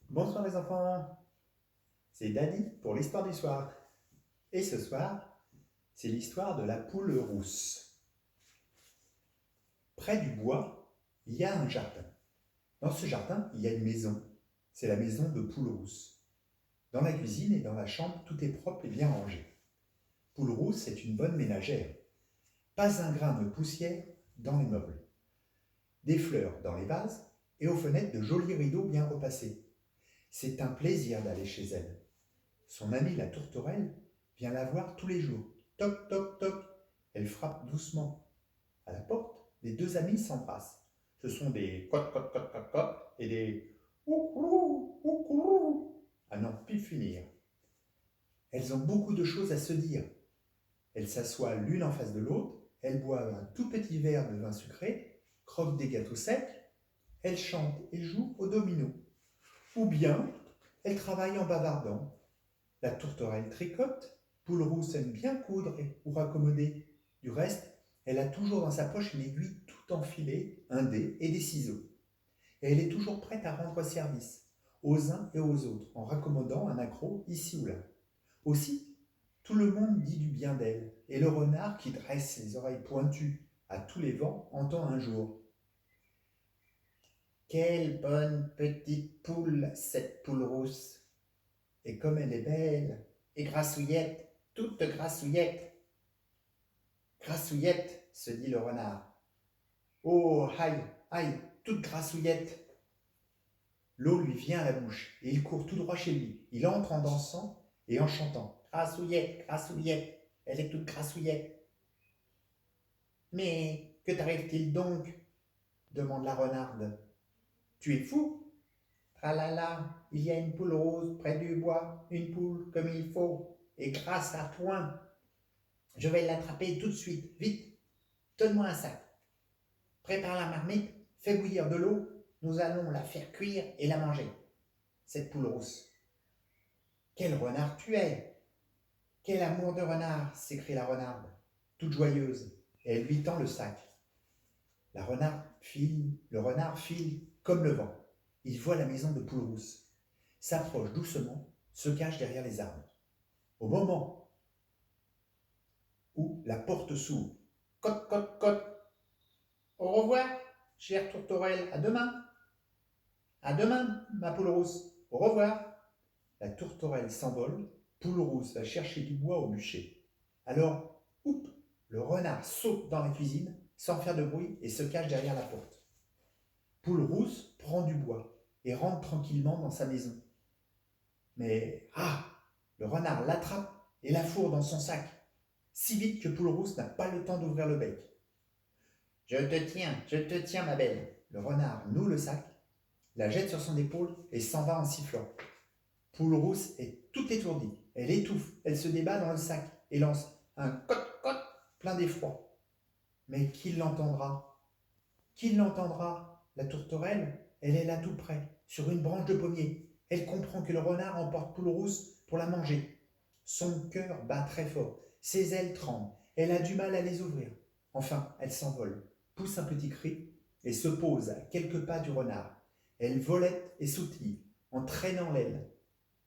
Bonsoir les enfants, c'est Daddy pour l'histoire du soir. Et ce soir, c'est l'histoire de la poule rousse. Près du bois, il y a un jardin. Dans ce jardin, il y a une maison. C'est la maison de Poule rousse. Dans la cuisine et dans la chambre, tout est propre et bien rangé. Poule rousse est une bonne ménagère. Pas un grain de poussière dans les meubles. Des fleurs dans les vases et aux fenêtres de jolis rideaux bien repassés. C'est un plaisir d'aller chez elle. Son amie la tourterelle vient la voir tous les jours. Toc, toc, toc. Elle frappe doucement. À la porte, les deux amies s'embrassent. Ce sont des coc, coc, coc, coc, coc et des oukourou, oukourou à n'en plus finir. Elles ont beaucoup de choses à se dire. Elles s'assoient l'une en face de l'autre, elles boivent un tout petit verre de vin sucré, croquent des gâteaux secs, elles chantent et jouent au domino. Ou bien, elles travaillent en bavardant. La tourterelle tricote, Poule rousse aime bien coudre ou raccommoder. Du reste, elle a toujours dans sa poche une aiguille tout enfilée, un dé et des ciseaux. Et elle est toujours prête à rendre service aux uns et aux autres en raccommodant un accroc ici ou là. Aussi, tout le monde dit du bien d'elle, et le renard qui dresse les oreilles pointues à tous les vents entend un jour: quelle bonne petite poule, cette poule rousse! Et comme elle est belle, et grassouillette, toute grassouillette. Grassouillette, se dit le renard. Oh, aïe, aïe, toute grassouillette. L'eau lui vient à la bouche, et il court tout droit chez lui. Il entre en dansant et en chantant. Grassouillette, grassouillette, elle est toute grassouillette. Mais que t'arrive-t-il donc? Demande la renarde. Tu es fou? Tralala, il y a une poule rose près du bois, une poule comme il faut, et grâce à point. Je vais l'attraper tout de suite, vite. Donne-moi un sac. Prépare la marmite, fais bouillir de l'eau, nous allons la faire cuire et la manger. Cette poule rousse. Quel renard tu es! Quel amour de renard! S'écrie la renarde, toute joyeuse, et elle lui tend le sac. Le renard file comme le vent. Il voit la maison de Poule rousse, s'approche doucement, se cache derrière les arbres. Au moment où la porte s'ouvre, cote, cote, cote. Au revoir, chère tourterelle, à demain. À demain, ma poule rousse, au revoir. La tourterelle s'envole, Poule rousse va chercher du bois au bûcher. Alors, oup, le renard saute dans la cuisine, sans faire de bruit, et se cache derrière la porte. Poule rousse prend du bois et rentre tranquillement dans sa maison. Mais, le renard l'attrape et la fourre dans son sac, si vite que Poule rousse n'a pas le temps d'ouvrir le bec. Je te tiens, ma belle. Le renard noue le sac, la jette sur son épaule et s'en va en sifflant. Poule rousse est toute étourdie. Elle étouffe, elle se débat dans le sac et lance un cote-cote plein d'effroi. Mais qui l'entendra? Qui l'entendra? La tourterelle, elle est là tout près, sur une branche de pommier. Elle comprend que le renard emporte Poule rousse pour la manger. Son cœur bat très fort, ses ailes tremblent, elle a du mal à les ouvrir. Enfin, elle s'envole, pousse un petit cri et se pose à quelques pas du renard. Elle volette et sautille en traînant l'aile,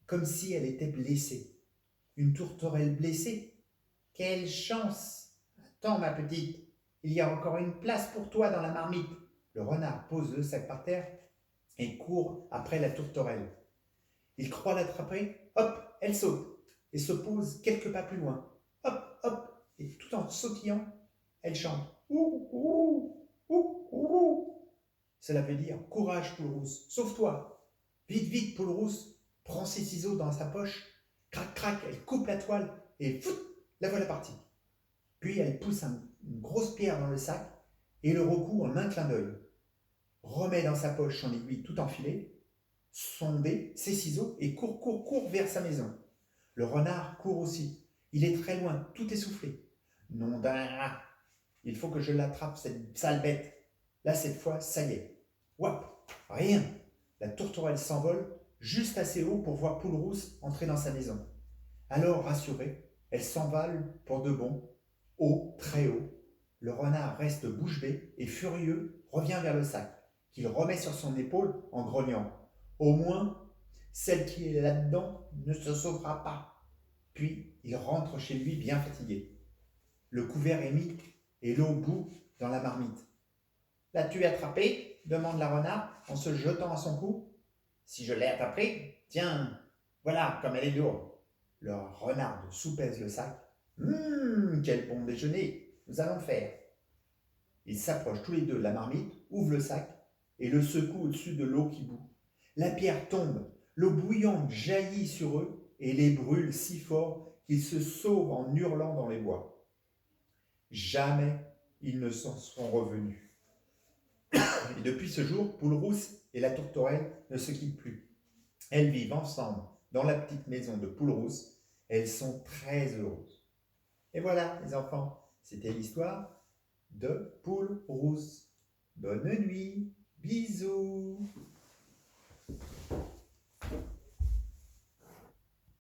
comme si elle était blessée. Une tourterelle blessée? Quelle chance! Attends, ma petite, il y a encore une place pour toi dans la marmite. Le renard pose le sac par terre et court après la tourterelle. Il croit l'attraper, hop, elle saute et se pose quelques pas plus loin. Hop, hop, et tout en sautillant, elle chante. Ouh, ouh, ouh, ouh. Cela veut dire courage, Poule rousse, sauve-toi. Vite, vite, Poule rousse prend ses ciseaux dans sa poche, crac, crac, elle coupe la toile et fout, la voilà partie. Puis elle pousse une grosse pierre dans le sac et le recoue en un clin d'œil. Remet dans sa poche son aiguille tout enfilée, son dé, ses ciseaux et court, court, court vers sa maison. Le renard court aussi. Il est très loin, tout essoufflé. Nom d'un rat! Il faut que je l'attrape, cette sale bête. Là, cette fois, ça y est. Wap! Rien! La tourterelle s'envole juste assez haut pour voir Poule rousse entrer dans sa maison. Alors, rassurée, elle s'envole pour de bon, haut, très haut. Le renard reste bouche bée et furieux revient vers le sac, qu'il remet sur son épaule en grognant. Au moins, celle qui est là-dedans ne se sauvera pas. Puis il rentre chez lui bien fatigué. Le couvert est mis et l'eau bout dans la marmite. L'as-tu attrapé demande la renarde en se jetant à son cou. Si je l'ai attrapée, tiens, voilà comme elle est lourde. Le renard soupèse le sac. Quel bon déjeuner nous allons faire. Ils s'approchent tous les deux de la marmite, ouvrent le sac et le secouent au-dessus de l'eau qui bout. La pierre tombe, l'eau bouillante jaillit sur eux et les brûle si fort qu'ils se sauvent en hurlant dans les bois. Jamais ils ne s'en sont revenus. Et depuis ce jour, Poule-Rousse et la tourterelle ne se quittent plus. Elles vivent ensemble dans la petite maison de Poule-Rousse. Elles sont très heureuses. Et voilà, les enfants, c'était l'histoire de Poule-Rousse. Bonne nuit, bisous.